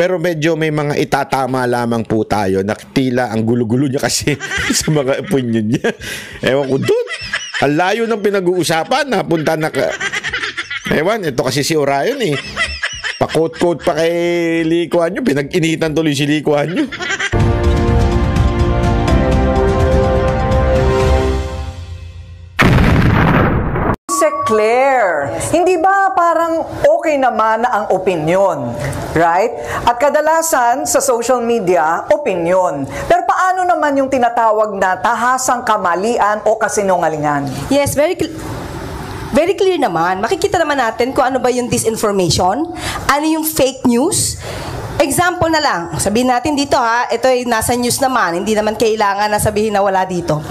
Pero medyo may mga itatama lamang po tayo na tila ang gulo-gulo niya kasi sa mga opinion niya. Ewan ko doon. Ang layo ng pinag-uusapan. Napunta na ewan, ito kasi si Orion eh. Pa-quote-quote pa kay Lee Kuan Yew. Pinag-initan tuloy si Lee Kuan Yew. Claire, hindi ba parang okay naman na ang opinion, right? At kadalasan sa social media, opinion. Pero paano naman yung tinatawag na tahasang kamalian o kasinungalingan? Yes, very clear naman. Makikita naman natin kung ano ba yung disinformation, ano yung fake news. Example na lang, sabihin natin dito ha, ito ay nasa news naman, hindi naman kailangan na sabihin na wala dito.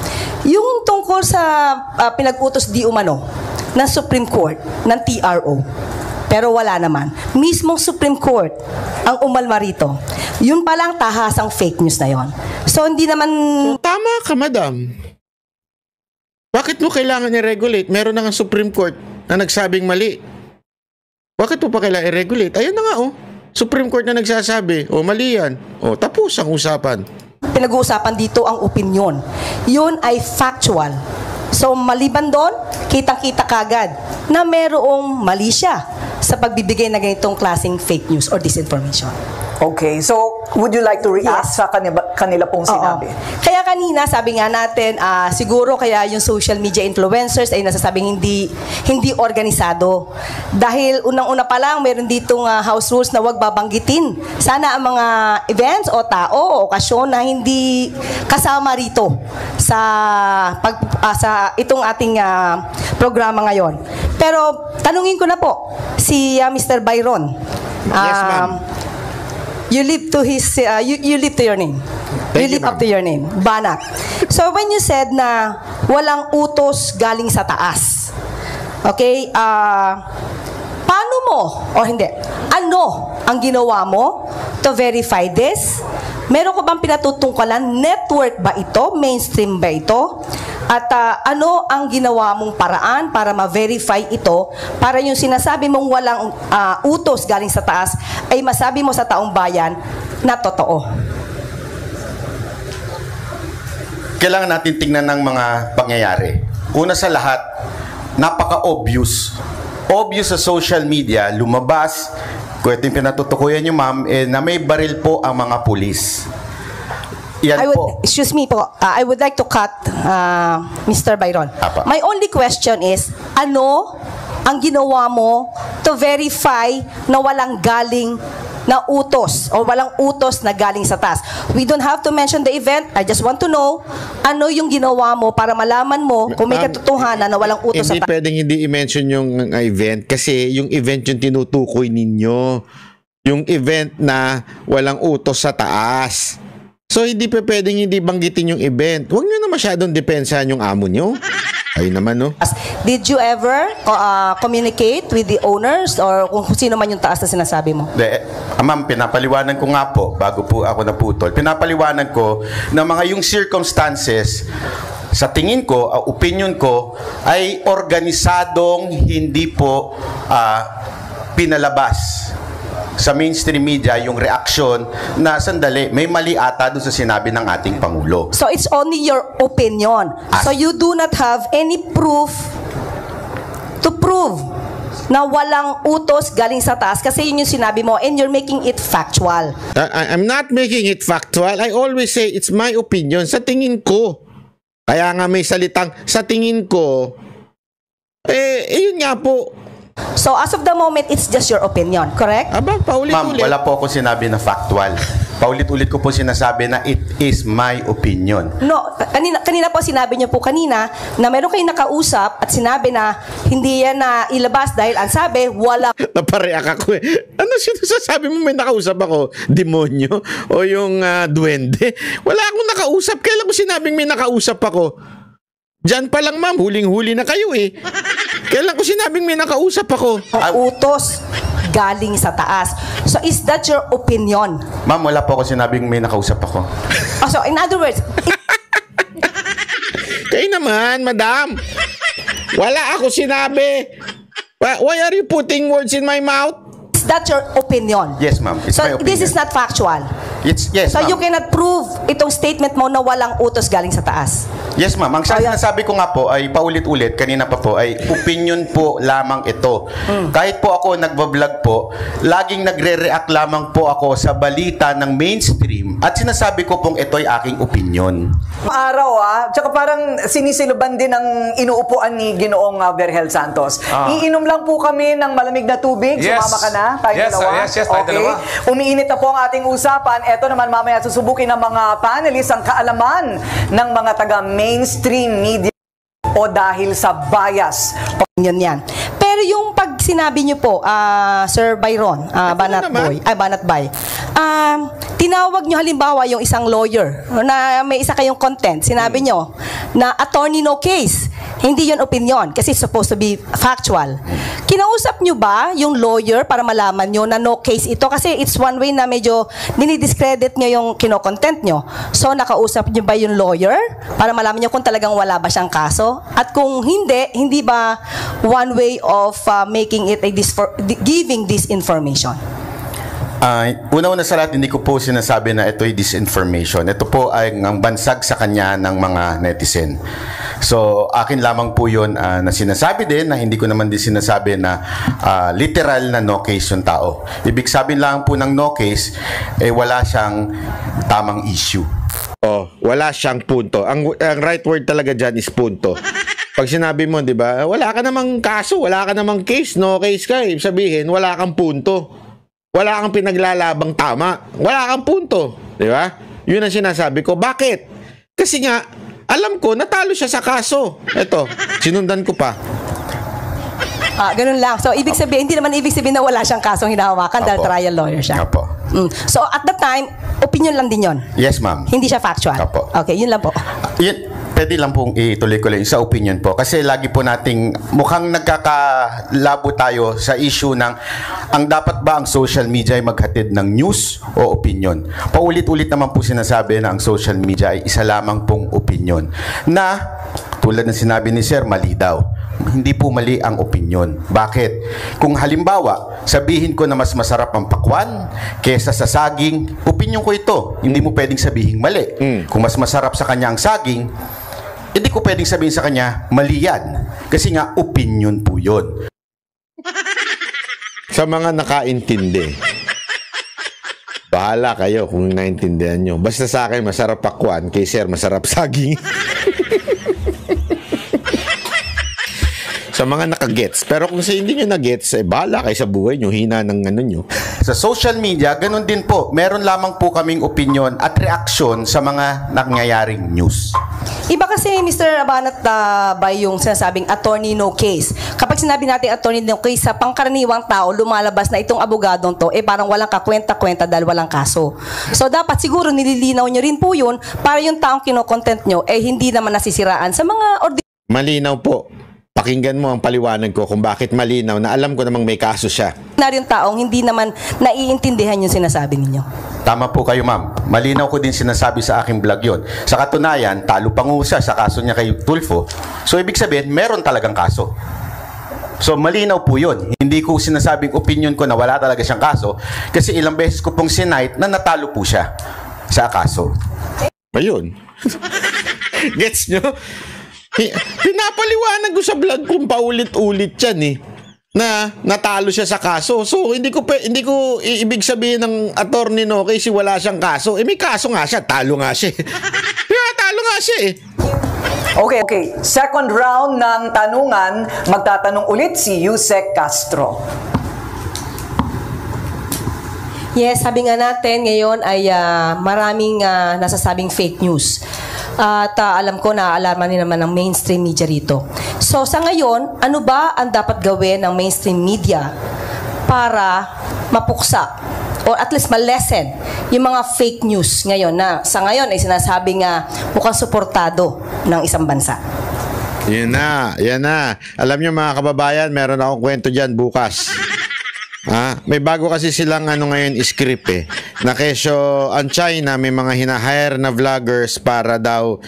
Yung tungkol sa pinag-utos di umano ng Supreme Court, ng TRO. Pero wala naman. Mismong Supreme Court ang umalma rito. Yun palang tahasang fake news na yon. So, hindi naman... Tama ka, madam. Bakit mo kailangan i-regulate? Meron na nga Supreme Court na nagsabing mali. Bakit mo pa kailangan i-regulate? Ayun na nga, oh. Supreme Court na nagsasabi, oh, mali yan. Oh, tapos ang usapan. Pinag-uusapan dito ang opinion. Yun ay factual. So, maliban doon, kitang-kita kagad na merong mali siya sa pagbibigay na ganitong klaseng fake news or disinformation. Okay, so would you like to react sa kanila pong sinabi? Kaya kanina, sabi nga natin, siguro kaya yung social media influencers ay nasasabing hindi organisado. Dahil unang-una pa lang, meron ditong house rules na wag babanggitin. Sana ang mga events o tao o okasyon na hindi kasama rito sa itong ating programa ngayon. Pero tanungin ko na po si Mr. Byron. Yes, ma'am. You live to his you live to your name. You live up to your name. Banak. So when you said na walang utos galing sa taas. Okay? Paano mo o hindi? Ano ang ginawa mo to verify this? Meron ko bang pinatutungkalan? Network ba ito? Mainstream ba ito? At ano ang ginawa mong paraan para ma-verify ito para yung sinasabi mong walang utos galing sa taas ay masabi mo sa taong bayan na totoo? Kailangan natin tingnan ng mga pangyayari. Una sa lahat, napaka-obvious. Obvious sa social media, lumabas, kung ito yung pinatutukuyan nyo, ma'am, na may baril po ang mga pulis. Yan po. Excuse me po, I would like to cut Mr. Byron. Apa. My only question is, ano ang ginawa mo to verify na walang galing na utos o walang utos na galing sa taas? We don't have to mention the event. I just want to know ano yung ginawa mo para malaman mo kung may katotohanan na walang utos sa taas. Hindi pwedeng hindi i-mention yung event kasi yung event yung tinutukoy ninyo. Yung event na walang utos sa taas. So, hindi pa pwedeng hindi banggitin yung event. Huwag nyo na masyadong depensahan yung amo nyo. Ayun naman, no? Did you ever communicate with the owners or kung sino man yung taas na sinasabi mo? Ma'am, pinapaliwanan ko nga po, bago po ako naputol, pinapaliwanan ko na mga yung circumstances, sa tingin ko, opinion ko, ay organisadong hindi po pinalabas sa mainstream media yung reaksyon na sandali, may mali ata doon sa sinabi ng ating Pangulo. So it's only your opinion. So you do not have any proof to prove na walang utos galing sa taas kasi yun yung sinabi mo and you're making it factual. I'm not making it factual. I always say it's my opinion. Sa tingin ko. Kaya nga may salitang sa tingin ko. Yun nga po. So, as of the moment, it's just your opinion, correct? Aba, paulit-ulit. Ma'am, wala po ako sinabi na factual. Paulit-ulit ko po sinasabi na it is my opinion. No, kanina po sinabi niyo po kanina na meron kayong nakausap at sinabi na hindi yan na ilabas dahil ang sabi, wala. Napareak ako eh. Ano sinasabi mo may nakausap ako? Demonyo? O yung duwende? Wala akong nakausap. Kailan ko sinabing may nakausap ako? Diyan pa lang, ma'am. Huling-huli na kayo eh. Kailan ko sinabing may nakausap ako? Utos galing sa taas. So, is that your opinion? Ma'am, wala po ako sinabing may nakausap ako. So, in other words... Kayo naman, madam. Wala ako sinabi. Why are you putting words in my mouth? Is that your opinion? Yes, ma'am. It's So my opinion. this is not factual. Yes, So ma'am. you cannot prove itong statement mo na walang utos galing sa taas. Yes, ma'am. Ang sinasabi ko nga po ay paulit-ulit, kanina pa po, ay opinion po lamang ito. Kahit po ako nagbablog po, laging nagre-react lamang po ako sa balita ng mainstream at sinasabi ko pong ito ay aking opinion. Araw tsaka parang sinisiluban din ang inuupuan ni Ginoong Berhel Santos. Iinom lang po kami ng malamig na tubig. Yes. Sumama ka na? Tayo Yes, dalawa? yes, tayo dalawa. Umiinit na po ang ating usapan. Eto naman mamaya susubukin ng mga panelists ang kaalaman ng mga taga-mainstream media o dahil sa bias. Yan. Pero yung pag sinabi niyo po, Sir Byron, Banat Bay, tinawag niyo halimbawa yung isang lawyer na may isa kayong content, sinabi niyo na attorney no case. Hindi yun opinion kasi it's supposed to be factual. Kinausap niyo ba yung lawyer para malaman niyo na no case ito? Kasi it's one way na medyo dinidiscredit niyo yung kinokontent niyo. So, nakausap niyo ba yung lawyer para malaman niyo kung talagang wala ba siyang kaso? At kung hindi ba one way of making it giving this information? Una-una sa lahat, hindi ko po sinasabi na ito ay disinformation. Ito po ay ang bansag sa kanya ng mga netizen. So, akin lamang po yun na sinasabi din, na hindi ko naman din sinasabi na literal na no case yung tao. Ibig sabihin lang po ng no case, wala siyang tamang issue. Wala siyang punto. Ang right word talaga dyan is punto. Pag sinabi mo, di ba, wala ka namang kaso, wala ka namang case, no case ka. Ibig sabihin, wala kang punto. Wala kang pinaglalabang tama. Wala kang punto. Di ba? Yun ang sinasabi ko. Bakit? Kasi nga, alam ko, natalo siya sa kaso. Eto, sinundan ko pa. Ganun lang. So, ibig sabihin, hindi naman ibig sabihin na wala siyang kasong hinahawakan dahil trial lawyer siya. Apo. So, at that time, opinion lang din yon. Yes, ma'am. Hindi siya factual. Apo. Okay, yun lang po. Pwede lang pong ituloy ko lang sa opinion po. Kasi lagi po nating mukhang nagkakalabo tayo sa issue ng ang dapat ba ang social media ay maghatid ng news o opinion. Paulit-ulit naman po sinasabi na ang social media ay isa lamang pong opinion. Na, tulad ng sinabi ni Sir, mali daw. Hindi po mali ang opinion. Bakit? Kung halimbawa, sabihin ko na mas masarap ang pakwan kesa sa saging, opinion ko ito. Hindi mo pwedeng sabihin mali. Kung mas masarap sa kanya ang saging, hindi ko pwedeng sabihin sa kanya, mali yan. Kasi nga, opinion po yun. Sa mga nakaintindi, bahala kayo kung naintindihan nyo. Basta sa akin, masarap pakwan. Kay Sir, masarap saging. Sa mga nakagets. Pero kung sa hindi nyo nagets, bahala kayo sa buhay nyo, hina ng ano nyo. Sa social media, ganun din po. Meron lamang po kaming opinion at reaksyon sa mga nangyayaring news. Iba kasi, Mr. Banat, by yung sinasabing attorney no case. Kapag sinabi natin attorney no case, sa pangkaraniwang tao, lumalabas na itong abogadong to, parang walang kakwenta-kwenta dahil walang kaso. So, dapat siguro nililinaw nyo rin po yun para yung taong kinokontent nyo, hindi naman nasisiraan sa mga Malinaw po. Pakinggan mo ang paliwanag ko kung bakit malinaw na alam ko namang may kaso siya. ordinaryong taong hindi naman naiintindihan yung sinasabi ninyo. Tama po kayo, ma'am. Malinaw ko din sinasabi sa aking vlog yon. Sa katunayan, talo pa siya sa kaso niya kay Tulfo. So, ibig sabihin, meron talagang kaso. So, malinaw po yun. Hindi ko sinasabing opinion ko na wala talaga siyang kaso kasi ilang beses ko pong sinight na natalo po siya sa kaso. Ayun. Gets nyo? Pinapaliwanag ko sa vlog kung paulit-ulit yan eh. Na natalo siya sa kaso. So, hindi ko ibig sabihin ng attorney no kasi wala siyang kaso. May kaso nga siya. Talo nga siya. Talo nga siya eh. Okay. Second round ng tanungan, magtatanong ulit si Yusek Castro. Yes, sabi nga natin ngayon ay maraming nasasabing fake news. At alam ko na alarman din naman ng mainstream media rito. So sa ngayon, ano ba ang dapat gawin ng mainstream media para mapuksa or at least ma-lessen yung mga fake news ngayon na sa ngayon ay sinasabing mukhang suportado ng isang bansa? Yan na. Alam nyo mga kababayan, meron akong kwento dyan bukas. May bago kasi silang ngayon script na kesyo ang China may mga hinahire na vloggers para daw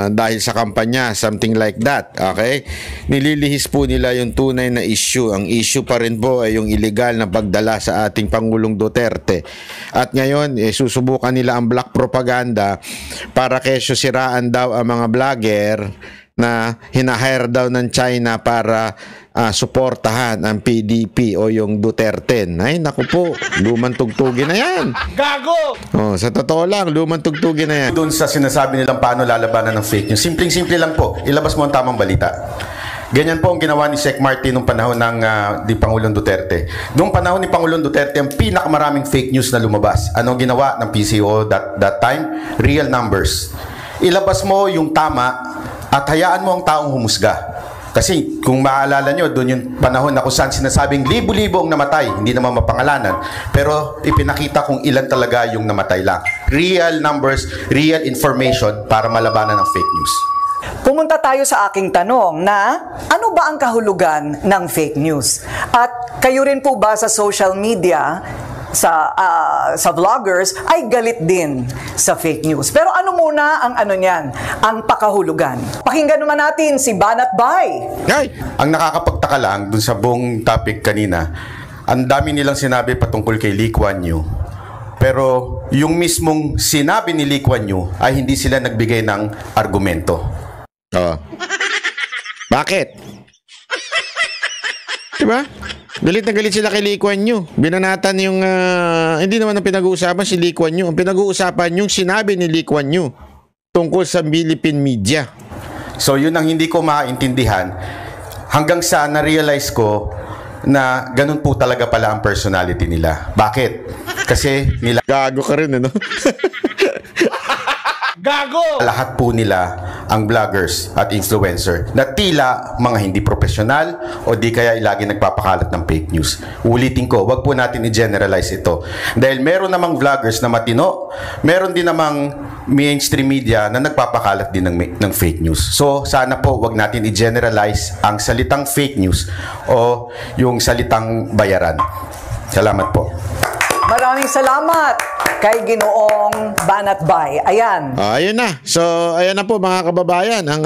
dahil sa kampanya, something like that. Okay? Nililihis po nila yung tunay na issue. Ang issue pa rin po ay yung illegal na pagdala sa ating Pangulong Duterte. At ngayon, susubukan nila ang black propaganda para kesyo siraan daw ang mga vlogger na hinahire daw ng China para suportahan ang PDP o yung Duterte. Ay, naku po, lumang tugtugin na yan. Gago! Sa totoo lang, lumang tugtugin na yan. Doon sa sinasabi nilang paano lalabanan ng fake news, simpleng-simple lang po, ilabas mo ang tamang balita. Ganyan po ang ginawa ni Sec Martin nung panahon ng di Pangulong Duterte. Noong panahon ni Pangulong Duterte, ang pinakamaraming fake news na lumabas. Ano ginawa ng PCO that time? Real numbers. Ilabas mo yung tama at hayaan mo ang taong humusga. Kasi kung maaalala nyo, doon yung panahon na kung saan sinasabing libo-libo ang namatay, hindi naman mapangalanan, pero ipinakita kung ilan talaga yung namatay lang. Real numbers, real information para malabanan ng fake news. Pumunta tayo sa aking tanong na ano ba ang kahulugan ng fake news? At kayo rin po ba sa social media, sa vloggers, ay galit din sa fake news? Pero ano muna ang niyan? Ang pakahulugan. Pakinggan naman natin si Banat Bay. Ay! Ang nakakapagtaka lang dun sa buong topic kanina, ang dami nilang sinabi patungkol kay Lee Kuan Yew. Pero yung mismong sinabi ni Lee Kuan Yew ay hindi sila nagbigay ng argumento. Bakit? Diba? Galit na galit sila kay Lee Kuan Yew. Binanatan yung hindi naman ang pinag-uusapan si Lee Kuan Yew. Ang pinag-uusapan yung sinabi ni Lee Kuan Yew tungkol sa Philippine media. So yun ang hindi ko maintindihan hanggang sa na-realize ko na ganun po talaga pala ang personality nila. Bakit? Kasi Gago ka rin, ano? Gago! lahat po nila ang vloggers at influencer na tila mga hindi profesional o di kaya lagi nagpapakalat ng fake news. Ulitin ko, wag po natin i-generalize ito. Dahil meron namang vloggers na matino, meron din namang mainstream media na nagpapakalat din ng fake news. So, sana po wag natin i-generalize ang salitang fake news o yung salitang bayaran. Salamat po. Maraming salamat kay Ginoong Banat Bay. Ayan. Ayun na. So, ayan na po mga kababayan. Ang